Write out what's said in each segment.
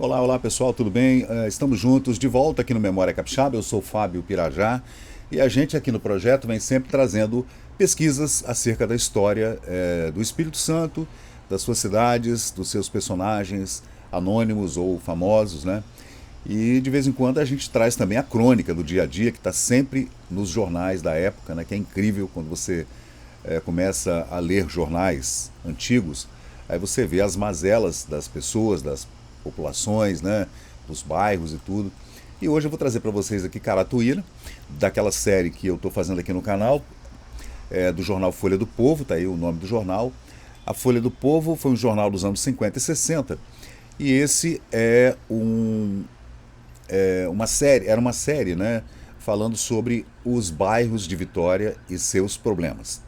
Olá, olá pessoal, tudo bem? Estamos juntos de volta aqui no Memória Capixaba. Eu sou o Fábio Pirajá e a gente aqui no projeto vem sempre trazendo pesquisas acerca da história do Espírito Santo, das suas cidades, dos seus personagens anônimos ou famosos, né? E de vez em quando a gente traz também a crônica do dia a dia que está sempre nos jornais da época, né? Que é incrível quando você começa a ler jornais antigos, aí você vê as mazelas das pessoas, das populações, né, dos bairros e tudo. E hoje eu vou trazer para vocês aqui Caratuíra, daquela série que eu estou fazendo aqui no canal, do jornal Folha do Povo, tá aí o nome do jornal. A Folha do Povo foi um jornal dos anos 50 e 60, e esse uma série, era uma série, né, falando sobre os bairros de Vitória e seus problemas.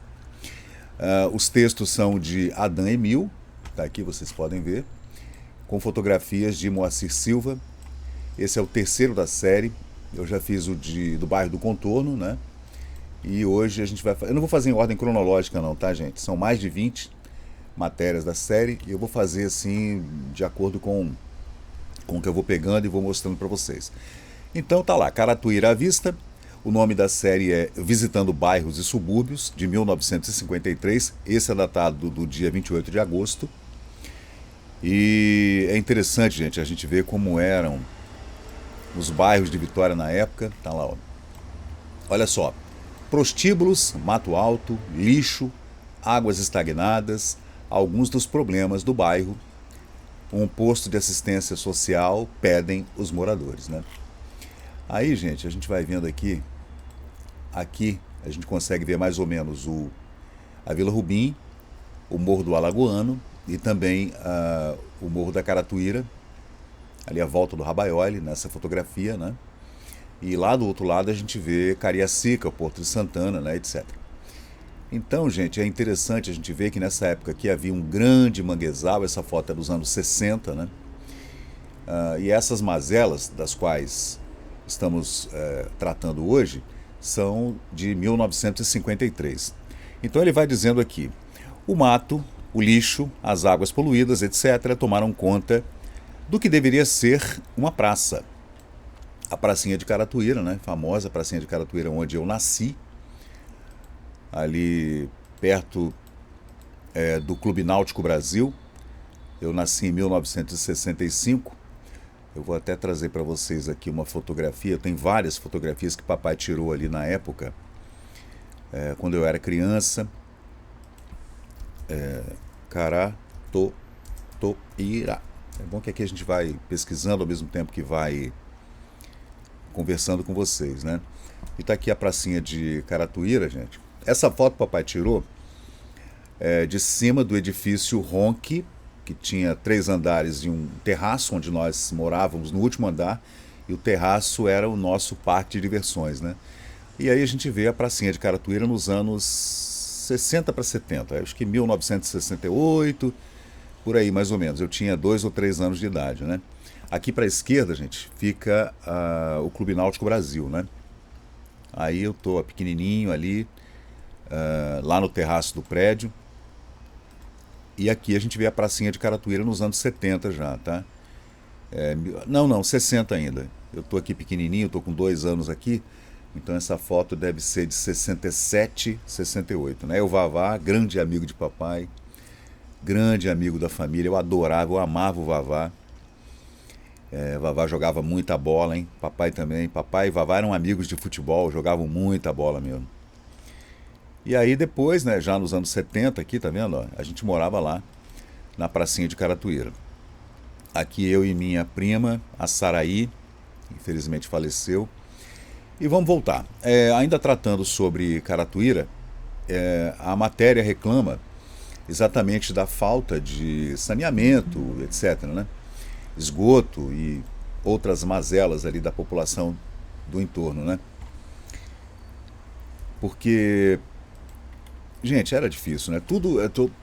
Os textos são de Adã Emil, tá aqui, vocês podem ver, com fotografias de Moacir Silva. Esse é o terceiro da série. Eu já fiz do bairro do Contorno, né? E hoje a gente vai. Eu não vou fazer em ordem cronológica, não, tá, gente? São mais de 20 matérias da série e eu vou fazer assim, de acordo com o que eu vou pegando e vou mostrando para vocês. Então tá lá, Caratuíra à vista. O nome da série é Visitando Bairros e Subúrbios, de 1953. Esse é datado do dia 28 de agosto. E é interessante, gente, a gente ver como eram os bairros de Vitória na época. Tá lá, ó. Olha só: prostíbulos, mato alto, lixo, águas estagnadas, alguns dos problemas do bairro. Um posto de assistência social pedem os moradores, né? Aí, gente, a gente vai vendo aqui a gente consegue ver mais ou menos a Vila Rubim, o Morro do Alagoano e também o Morro da Caratuíra, ali à volta do Rabaioli, nessa fotografia, né? E lá do outro lado a gente vê Cariacica, o Porto de Santana, né, etc. Então, gente, é interessante a gente ver que nessa época aqui havia um grande manguezal. Essa foto é dos anos 60, né? E essas mazelas das quais estamos tratando hoje são de 1953. Então ele vai dizendo aqui: o mato, o lixo, as águas poluídas, etc., tomaram conta do que deveria ser uma praça. A pracinha de Caratuíra, né? Famosa pracinha de Caratuíra, onde eu nasci, ali perto do Clube Náutico Brasil. Eu nasci em 1965. Eu vou até trazer para vocês aqui uma fotografia. Tem várias fotografias que papai tirou ali na época, quando eu era criança. Caratuíra. É bom que aqui a gente vai pesquisando ao mesmo tempo que vai conversando com vocês, né? E tá aqui a pracinha de Caratuíra, gente. Essa foto que papai tirou é de cima do edifício Ronque, que tinha 3 andares e um terraço onde nós morávamos no último andar, e o terraço era o nosso parque de diversões, né? E aí a gente vê a pracinha de Caratuíra nos anos 60 para 70, acho que 1968, por aí mais ou menos. Eu tinha 2 ou 3 anos de idade, né? Aqui para a esquerda, gente, fica o Clube Náutico Brasil, né? Aí eu tô pequenininho ali, lá no terraço do prédio. E aqui a gente vê a pracinha de Caratuíra nos anos 70 já, tá? Não, 60 ainda. Eu tô aqui pequenininho, tô com 2 anos aqui. Então essa foto deve ser de 67, 68, né? O Vavá, grande amigo de papai, grande amigo da família. Eu adorava, eu amava o Vavá. Vavá jogava muita bola, hein? Papai também. Papai e Vavá eram amigos de futebol, jogavam muita bola mesmo. E aí depois, né, já nos anos 70 aqui, tá vendo? Ó, a gente morava lá, na pracinha de Caratuíra. Aqui eu e minha prima, a Saraí, infelizmente faleceu. E vamos voltar. Ainda tratando sobre Caratuíra, a matéria reclama exatamente da falta de saneamento, etc., né? Esgoto e outras mazelas ali da população do entorno, né? Porque, gente, era difícil, né?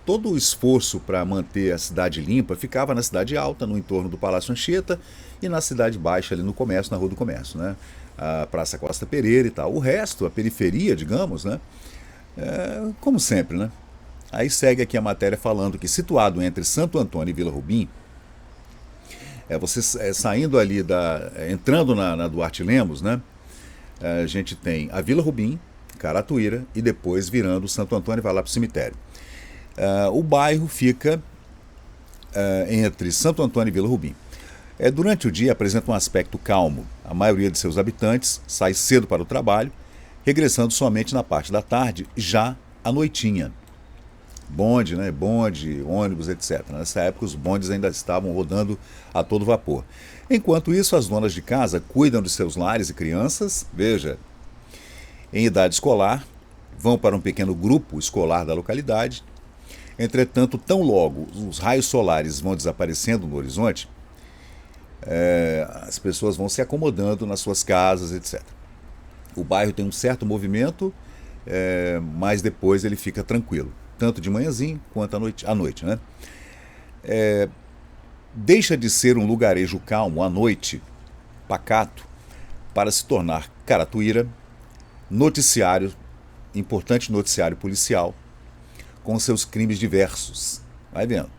Todo o esforço para manter a cidade limpa ficava na cidade alta, no entorno do Palácio Anchieta, e na cidade baixa, ali no comércio, na Rua do Comércio, né? A Praça Costa Pereira e tal. O resto, a periferia, digamos, né? Como sempre, né? Aí segue aqui a matéria falando que, situado entre Santo Antônio e Vila Rubim, Saindo ali entrando na Duarte Lemos, né? A gente tem a Vila Rubim, Caratuíra, e depois virando Santo Antônio e vai lá para o cemitério. O bairro fica entre Santo Antônio e Vila Rubim. Durante o dia apresenta um aspecto calmo. A maioria de seus habitantes sai cedo para o trabalho, regressando somente na parte da tarde, já à noitinha. Bonde, né? Bonde, ônibus, etc. Nessa época os bondes ainda estavam rodando a todo vapor. Enquanto isso, as donas de casa cuidam de seus lares e crianças, veja, em idade escolar, vão para um pequeno grupo escolar da localidade. Entretanto, tão logo os raios solares vão desaparecendo no horizonte, as pessoas vão se acomodando nas suas casas, etc. O bairro tem um certo movimento, mas depois ele fica tranquilo, tanto de manhãzinho quanto à noite, né? Deixa de ser um lugarejo calmo à noite, pacato, para se tornar Caratuíra, noticiário, importante noticiário policial, com seus crimes diversos. Vai vendo.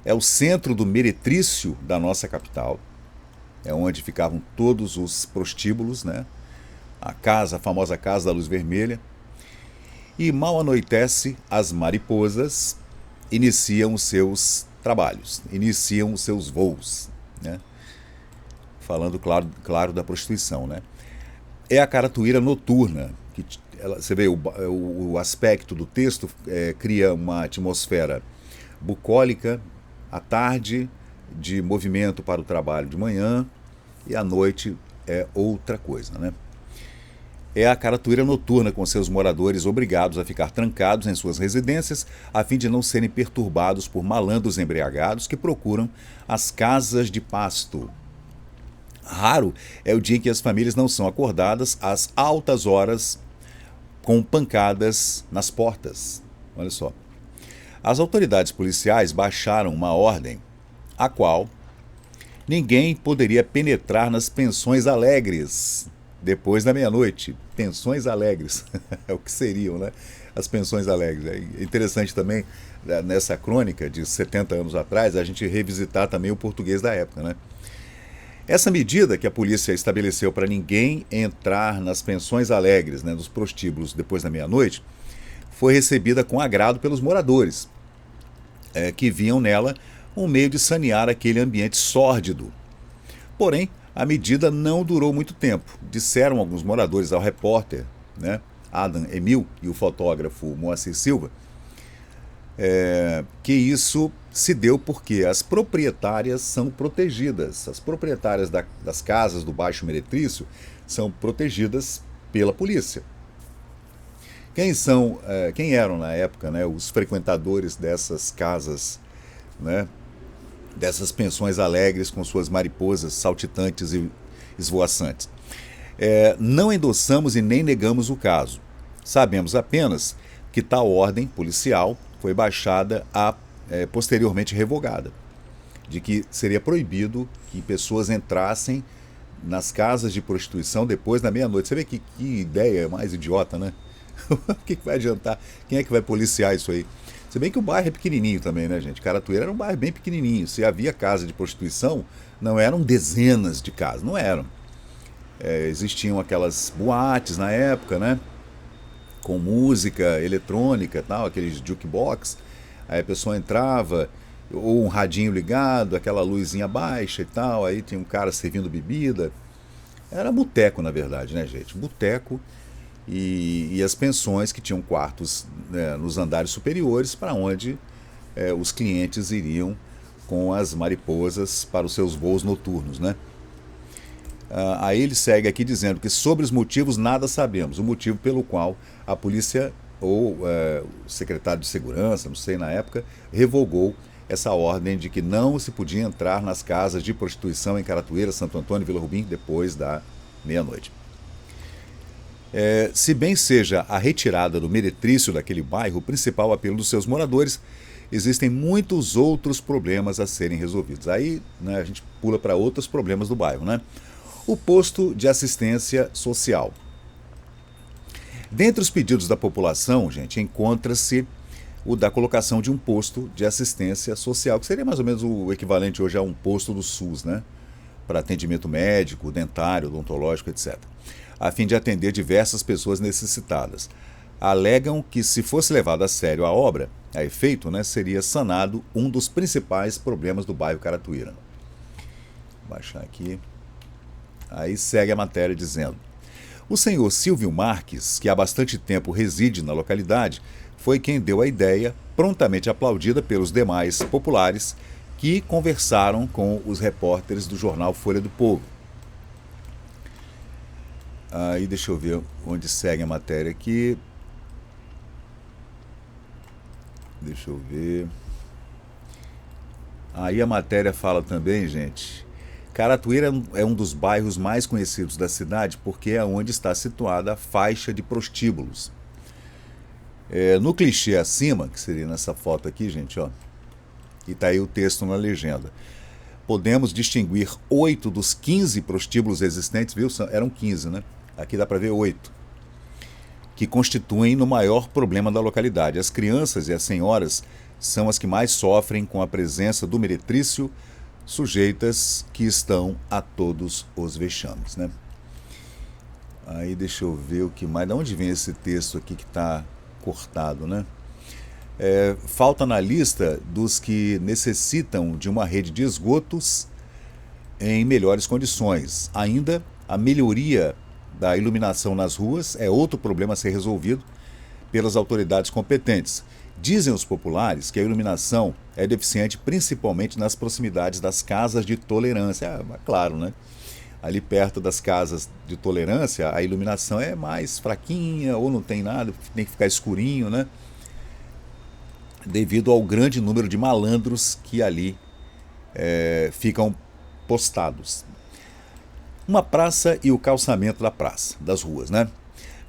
É o centro do meretrício da nossa capital, é onde ficavam todos os prostíbulos, né? A famosa Casa da Luz Vermelha. E mal anoitece, as mariposas iniciam os seus trabalhos, iniciam os seus voos, né? Falando, claro, da prostituição, né? É a Caratuíra noturna, que você vê o aspecto do texto, cria uma atmosfera bucólica, à tarde, de movimento para o trabalho de manhã, e à noite é outra coisa, né? É a Caratuíra noturna, com seus moradores obrigados a ficar trancados em suas residências a fim de não serem perturbados por malandros embriagados que procuram as casas de pasto. Raro é o dia em que as famílias não são acordadas às altas horas com pancadas nas portas. Olha só. As autoridades policiais baixaram uma ordem a qual ninguém poderia penetrar nas pensões alegres depois da meia-noite. Pensões alegres, é o que seriam, né? As pensões alegres. É interessante também, nessa crônica de 70 anos atrás, a gente revisitar também o português da época, né? Essa medida que a polícia estabeleceu para ninguém entrar nas pensões alegres, né, nos prostíbulos depois da meia-noite, foi recebida com agrado pelos moradores, que viam nela um meio de sanear aquele ambiente sórdido. Porém, a medida não durou muito tempo. Disseram alguns moradores ao repórter, né, Adam Emil, e o fotógrafo Moacir Silva, que isso se deu porque as proprietárias são protegidas. As proprietárias das casas do Baixo Meretrício são protegidas pela polícia. Quem eram na época, né, os frequentadores dessas casas, né, dessas pensões alegres com suas mariposas saltitantes e esvoaçantes? Não endossamos e nem negamos o caso. Sabemos apenas que tal ordem policial foi baixada posteriormente revogada, de que seria proibido que pessoas entrassem nas casas de prostituição depois da meia-noite. Você vê que ideia mais idiota, né? O que vai adiantar? Quem é que vai policiar isso aí? Se bem que o bairro é pequenininho também, né, gente? Caratuíra era um bairro bem pequenininho. Se havia casa de prostituição, não eram dezenas de casas, não eram. Existiam aquelas boates na época, né? Com música eletrônica e tal, aqueles jukebox. Aí a pessoa entrava, ou um radinho ligado, aquela luzinha baixa e tal, aí tinha um cara servindo bebida. Era boteco, na verdade, né, gente? Boteco e as pensões que tinham quartos, né, nos andares superiores, para onde os clientes iriam com as mariposas para os seus voos noturnos, né? Aí ele segue aqui dizendo que sobre os motivos nada sabemos, o motivo pelo qual a polícia ou o secretário de segurança, não sei na época, revogou essa ordem de que não se podia entrar nas casas de prostituição em Caratuíra, Santo Antônio e Vila Rubim depois da meia-noite. Se bem seja a retirada do meretrício daquele bairro o principal apelo dos seus moradores, existem muitos outros problemas a serem resolvidos. Aí, né, a gente pula para outros problemas do bairro, né? O posto de assistência social. Dentre os pedidos da população, gente, encontra-se o da colocação de um posto de assistência social, que seria mais ou menos o equivalente hoje a um posto do SUS, né? Para atendimento médico, dentário, odontológico, etc., a fim de atender diversas pessoas necessitadas. Alegam que, se fosse levada a sério a obra, a efeito, né, seria sanado um dos principais problemas do bairro Caratuíra. Vou baixar aqui. Aí segue a matéria dizendo: o senhor Silvio Marques, que há bastante tempo reside na localidade, foi quem deu a ideia, prontamente aplaudida pelos demais populares, que conversaram com os repórteres do jornal Folha do Povo. Aí deixa eu ver onde segue a matéria aqui. Deixa eu ver. Aí a matéria fala também, gente, Caratuíra é um dos bairros mais conhecidos da cidade porque é onde está situada a faixa de prostíbulos. No clichê acima, que seria nessa foto aqui, gente, ó, e está aí o texto na legenda, podemos distinguir 8 dos 15 prostíbulos existentes, viu? Eram 15, né? Aqui dá para ver 8, que constituem o maior problema da localidade. As crianças e as senhoras são as que mais sofrem com a presença do meretrício, sujeitas que estão a todos os vexames, né? Aí deixa eu ver o que mais. De onde vem esse texto aqui que está cortado, né? Falta na lista dos que necessitam de uma rede de esgotos em melhores condições. Ainda a melhoria da iluminação nas ruas é outro problema a ser resolvido pelas autoridades competentes. Dizem os populares que a iluminação é deficiente principalmente nas proximidades das casas de tolerância. Claro, né? Ali perto das casas de tolerância, a iluminação é mais fraquinha ou não tem nada, tem que ficar escurinho, né? Devido ao grande número de malandros que ali ficam postados. Uma praça e o calçamento da praça, das ruas, né?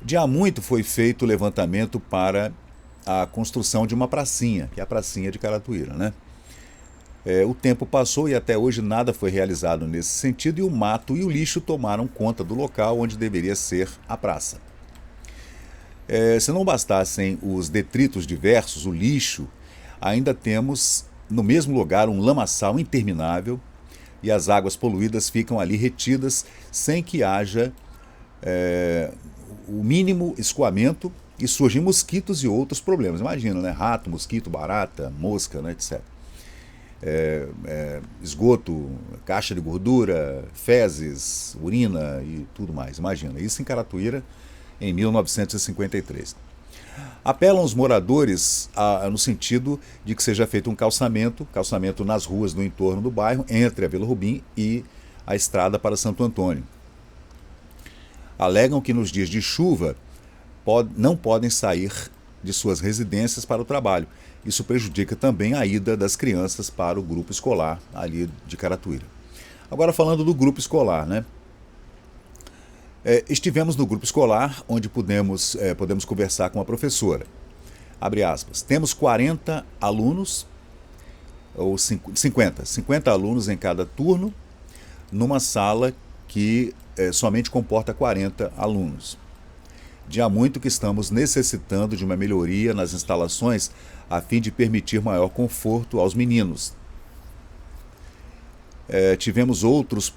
De há muito foi feito o levantamento para a construção de uma pracinha, que é a pracinha de Caratuíra, né? O tempo passou e até hoje nada foi realizado nesse sentido, e o mato e o lixo tomaram conta do local onde deveria ser a praça. Se não bastassem os detritos diversos, o lixo, ainda temos no mesmo lugar um lamaçal interminável, e as águas poluídas ficam ali retidas sem que haja o mínimo escoamento, e surgem mosquitos e outros problemas. Imagina, né? Rato, mosquito, barata, mosca, né? Etc. Esgoto, caixa de gordura, fezes, urina e tudo mais. Imagina, isso em Caratuíra em 1953. Apelam os moradores no sentido de que seja feito um calçamento nas ruas do entorno do bairro, entre a Vila Rubim e a estrada para Santo Antônio. Alegam que nos dias de chuva não podem sair de suas residências para o trabalho. Isso prejudica também a ida das crianças para o grupo escolar ali de Caratuíra. Agora falando do grupo escolar, né? Estivemos no grupo escolar, onde podemos conversar com a professora. Abre aspas. Temos 40 alunos, ou 50 alunos em cada turno, numa sala que somente comporta 40 alunos. De há muito que estamos necessitando de uma melhoria nas instalações a fim de permitir maior conforto aos meninos. Tivemos outros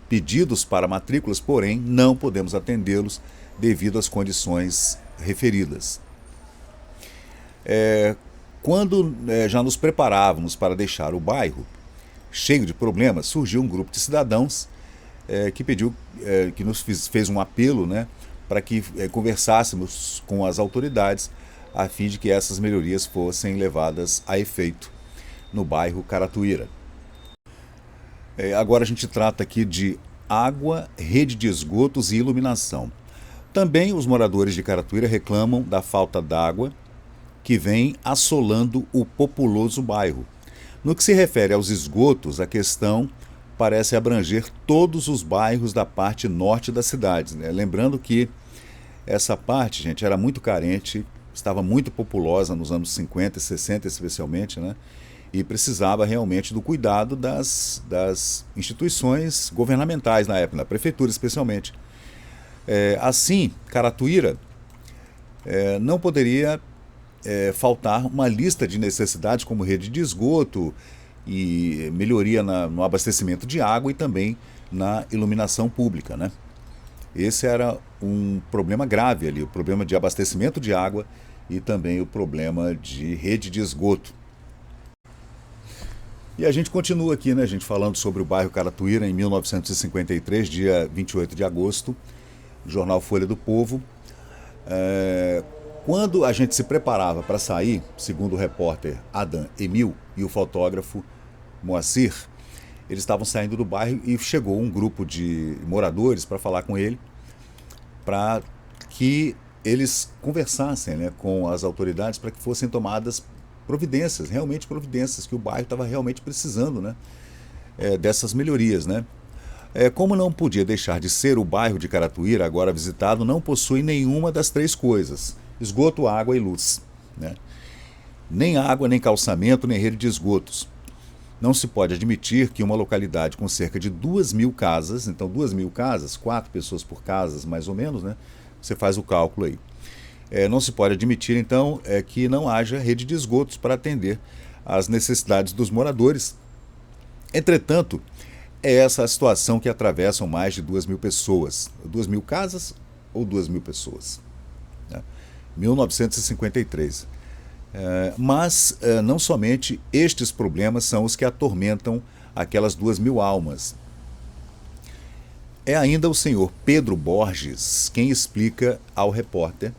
pedidos para matrículas, porém não podemos atendê-los devido às condições referidas. Quando já nos preparávamos para deixar o bairro cheio de problemas, surgiu um grupo de cidadãos que pediu, que nos fez um apelo, né, para que conversássemos com as autoridades a fim de que essas melhorias fossem levadas a efeito no bairro Caratuíra. Agora a gente trata aqui de água, rede de esgotos e iluminação. Também os moradores de Caratuíra reclamam da falta d'água que vem assolando o populoso bairro. No que se refere aos esgotos, a questão parece abranger todos os bairros da parte norte da cidade, né? Lembrando que essa parte, gente, era muito carente, estava muito populosa nos anos 50 e 60 especialmente, né? E precisava realmente do cuidado das instituições governamentais na época, da prefeitura especialmente. Assim, Caratuíra não poderia faltar uma lista de necessidades como rede de esgoto e melhoria no abastecimento de água e também na iluminação pública, né? Esse era um problema grave ali, o problema de abastecimento de água e também o problema de rede de esgoto. E a gente continua aqui, né, gente, falando sobre o bairro Caratuíra em 1953, dia 28 de agosto, jornal Folha do Povo. Quando a gente se preparava para sair, segundo o repórter Adam Emil e o fotógrafo Moacir, eles estavam saindo do bairro e chegou um grupo de moradores para falar com ele, para que eles conversassem, né, com as autoridades para que fossem tomadas providências, realmente providências, que o bairro estava realmente precisando, né, dessas melhorias, né. Como não podia deixar de ser, o bairro de Caratuíra, agora visitado, não possui nenhuma das três coisas: esgoto, água e luz, né. Nem água, nem calçamento, nem rede de esgotos. Não se pode admitir que uma localidade com cerca de 2.000 casas, então 2.000 casas, 4 pessoas por casa, mais ou menos, né? Você faz o cálculo aí. Não se pode admitir, então, que não haja rede de esgotos para atender às necessidades dos moradores. Entretanto, é essa a situação que atravessam mais de 2.000 pessoas. 2.000 casas ou 2.000 pessoas? Né? 1953. Mas não somente estes problemas são os que atormentam aquelas 2.000 almas. É ainda o senhor Pedro Borges quem explica ao repórter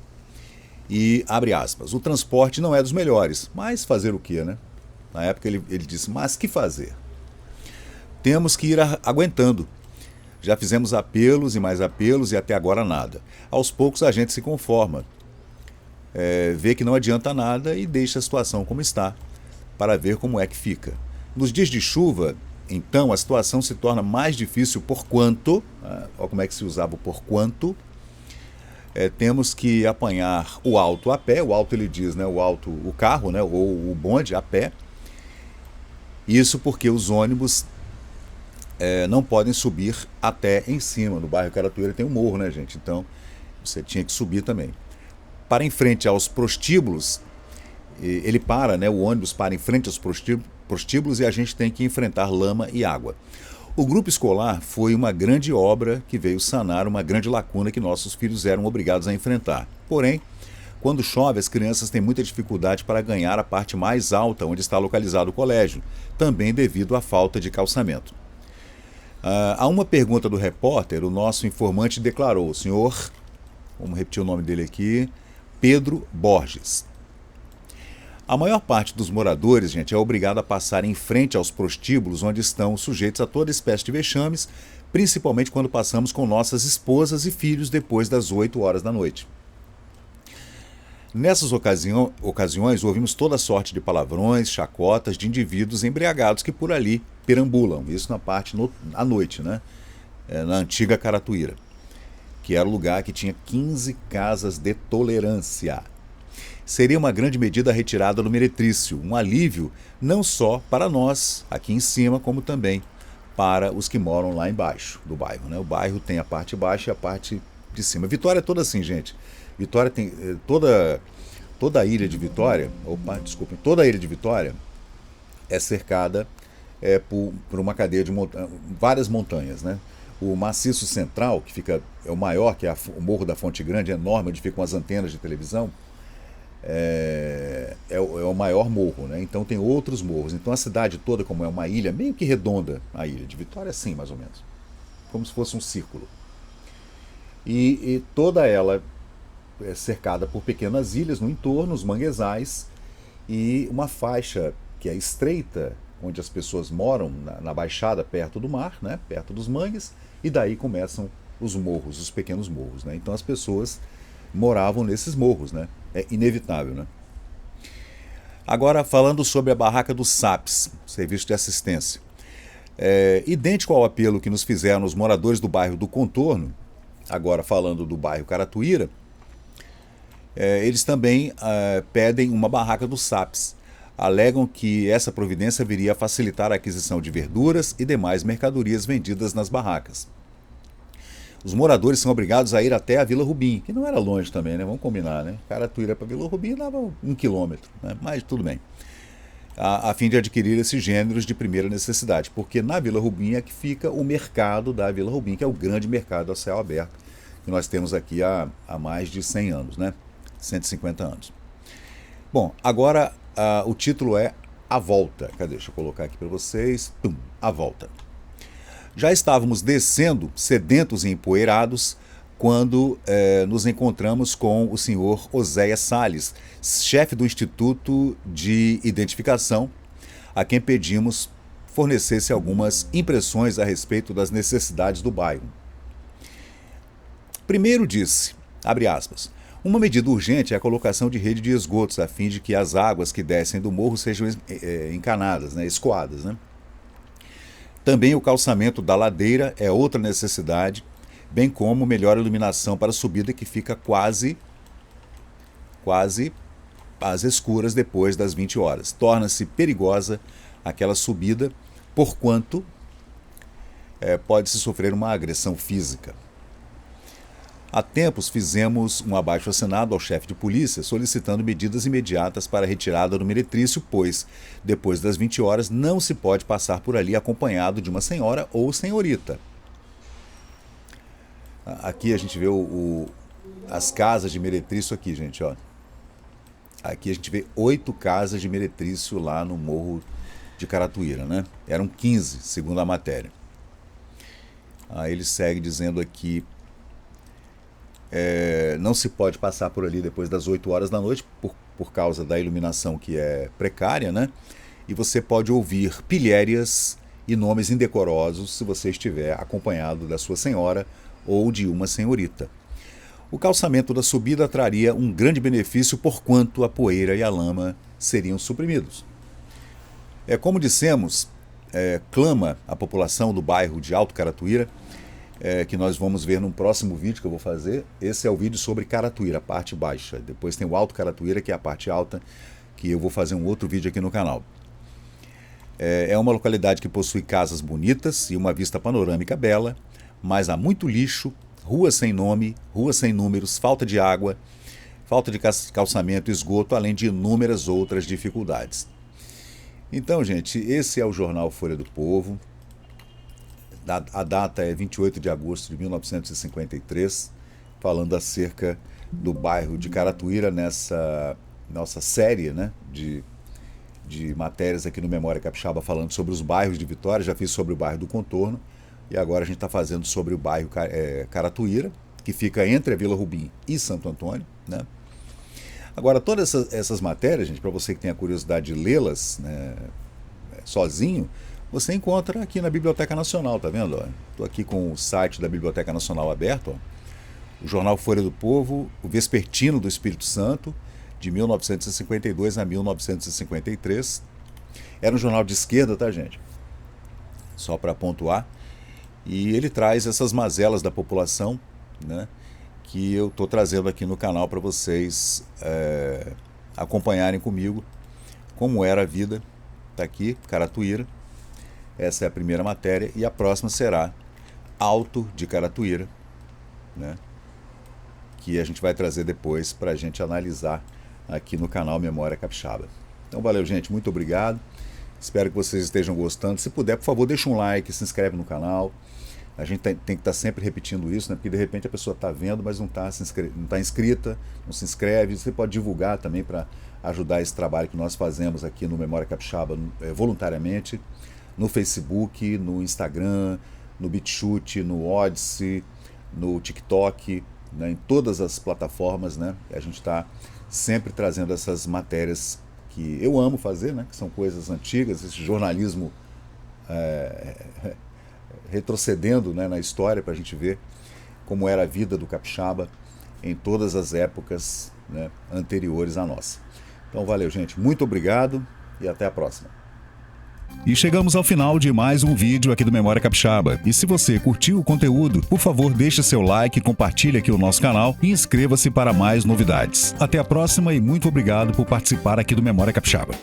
e, abre aspas, o transporte não é dos melhores, mas fazer o quê, né? Na época ele disse, mas que fazer? Temos que ir aguentando. Já fizemos apelos e mais apelos e até agora nada. Aos poucos a gente se conforma. Vê que não adianta nada e deixa a situação como está, para ver como é que fica. Nos dias de chuva, então, a situação se torna mais difícil porquanto, olha como é que se usava o porquanto, temos que apanhar o alto a pé, o alto ele diz, né, o carro, né, ou o bonde a pé, isso porque os ônibus não podem subir até em cima. No bairro Caratuíra tem um morro, né, gente? Então, você tinha que subir também. Para em frente aos prostíbulos, ele para, né, o ônibus para em frente aos prostíbulos e a gente tem que enfrentar lama e água. O grupo escolar foi uma grande obra que veio sanar uma grande lacuna que nossos filhos eram obrigados a enfrentar. Porém, quando chove, as crianças têm muita dificuldade para ganhar a parte mais alta onde está localizado o colégio, também devido à falta de calçamento. A uma pergunta do repórter, o nosso informante declarou, o senhor, vamos repetir o nome dele aqui, Pedro Borges. A maior parte dos moradores, gente, é obrigada a passar em frente aos prostíbulos onde estão sujeitos a toda espécie de vexames, principalmente quando passamos com nossas esposas e filhos depois das 8 horas da noite. Nessas ocasiões, ouvimos toda sorte de palavrões, chacotas de indivíduos embriagados que por ali perambulam, isso na parte à noite, né? Na antiga Caratuíra, que era o lugar que tinha 15 casas de tolerância. Seria uma grande medida a retirada do meretrício, um alívio não só para nós, aqui em cima, como também para os que moram lá embaixo do bairro, né? O bairro tem a parte baixa e a parte de cima. Vitória é toda assim, gente. Vitória tem toda a ilha de Vitória, toda a ilha de Vitória é cercada por uma cadeia de várias montanhas, né? O maciço central, que é o maior, que é o Morro da Fonte Grande, é enorme, onde ficam as antenas de televisão, é o maior morro, né? Então tem outros morros. Então a cidade toda, como é uma ilha, meio que redonda, a ilha de Vitória, assim, mais ou menos, como se fosse um círculo. E toda ela é cercada por pequenas ilhas no entorno, os manguezais, e uma faixa que é estreita, onde as pessoas moram na baixada, perto do mar, né? Perto dos mangues, e daí começam os morros, os pequenos morros, né? Então as pessoas moravam nesses morros, né? É inevitável, né? Agora, falando sobre a barraca do SAPS, Serviço de Assistência. Idêntico ao apelo que nos fizeram os moradores do bairro do Contorno, agora falando do bairro Caratuíra, eles também pedem uma barraca do SAPS. Alegam que essa providência viria a facilitar a aquisição de verduras e demais mercadorias vendidas nas barracas. Os moradores são obrigados a ir até a Vila Rubim, que não era longe também, né? Vamos combinar, né? Caratuíra para Vila Rubim dava 1 quilômetro, né? Mas tudo bem. A fim de adquirir esses gêneros de primeira necessidade, porque na Vila Rubim é que fica o mercado da Vila Rubim, que é o grande mercado a céu aberto, que nós temos aqui há mais de 100 anos, né? 150 anos. Bom, agora o título é A Volta. Cadê? Deixa eu colocar aqui para vocês. A Volta. Já estávamos descendo, sedentos e empoeirados, quando nos encontramos com o senhor Oséias Salles, chefe do Instituto de Identificação, a quem pedimos fornecesse algumas impressões a respeito das necessidades do bairro. Primeiro disse, abre aspas, uma medida urgente é a colocação de rede de esgotos, a fim de que as águas que descem do morro sejam encanadas, né, escoadas, né? Também o calçamento da ladeira é outra necessidade, bem como melhor iluminação para a subida que fica quase às escuras depois das 20 horas. Torna-se perigosa aquela subida, porquanto pode-se sofrer uma agressão física. Há tempos fizemos um abaixo-assinado ao chefe de polícia solicitando medidas imediatas para a retirada do meretrício, pois, depois das 20 horas, não se pode passar por ali acompanhado de uma senhora ou senhorita. Aqui a gente vê as casas de meretrício aqui, gente, ó. Aqui a gente vê 8 casas de meretrício lá no Morro de Caratuíra, né? Eram 15, segundo a matéria. Aí ele segue dizendo aqui, não se pode passar por ali depois das 8 horas da noite por causa da iluminação que é precária, né? E você pode ouvir pilhérias e nomes indecorosos se você estiver acompanhado da sua senhora ou de uma senhorita. O calçamento da subida traria um grande benefício porquanto a poeira e a lama seriam suprimidos. Como dissemos, clama a população do bairro de Alto Caratuíra, que nós vamos ver num próximo vídeo que eu vou fazer. Esse é o vídeo sobre Caratuíra, a parte baixa. Depois tem o Alto Caratuíra, que é a parte alta, que eu vou fazer um outro vídeo aqui no canal. É uma localidade que possui casas bonitas e uma vista panorâmica bela, mas há muito lixo, ruas sem nome, ruas sem números, falta de água, falta de calçamento, esgoto, além de inúmeras outras dificuldades. Então, gente, esse é o jornal Folha do Povo. A data é 28 de agosto de 1953, falando acerca do bairro de Caratuíra nessa nossa série, né, de matérias aqui no Memória Capixaba falando sobre os bairros de Vitória. Já fiz sobre o bairro do Contorno e agora a gente está fazendo sobre o bairro Caratuíra, que fica entre a Vila Rubim e Santo Antônio, né? Agora, todas essas matérias, gente, para você que tem a curiosidade de lê-las, né, sozinho, você encontra aqui na Biblioteca Nacional, tá vendo? Estou aqui com o site da Biblioteca Nacional aberto, ó. O jornal Folha do Povo, o Vespertino do Espírito Santo, de 1952 a 1953. Era um jornal de esquerda, tá, gente? Só para pontuar. E ele traz essas mazelas da população, né, que eu estou trazendo aqui no canal para vocês acompanharem comigo como era a vida. Está aqui, Caratuíra. Essa é a primeira matéria e a próxima será Alto de Caratuíra, né, que a gente vai trazer depois para a gente analisar aqui no canal Memória Capixaba. Então valeu, gente, muito obrigado, espero que vocês estejam gostando. Se puder, por favor, deixa um like, se inscreve no canal. A gente tem que estar sempre repetindo isso, né, porque de repente a pessoa está vendo, mas não está inscrita, não se inscreve. Você pode divulgar também para ajudar esse trabalho que nós fazemos aqui no Memória Capixaba voluntariamente, no Facebook, no Instagram, no BitChute, no Odyssey, no TikTok, né, em todas as plataformas, né? A gente está sempre trazendo essas matérias que eu amo fazer, né, que são coisas antigas, esse jornalismo retrocedendo, né, na história, para a gente ver como era a vida do capixaba em todas as épocas, né, anteriores à nossa. Então valeu, gente, muito obrigado e até a próxima. E chegamos ao final de mais um vídeo aqui do Memória Capixaba. E se você curtiu o conteúdo, por favor deixe seu like, compartilhe aqui o nosso canal e inscreva-se para mais novidades. Até a próxima e muito obrigado por participar aqui do Memória Capixaba.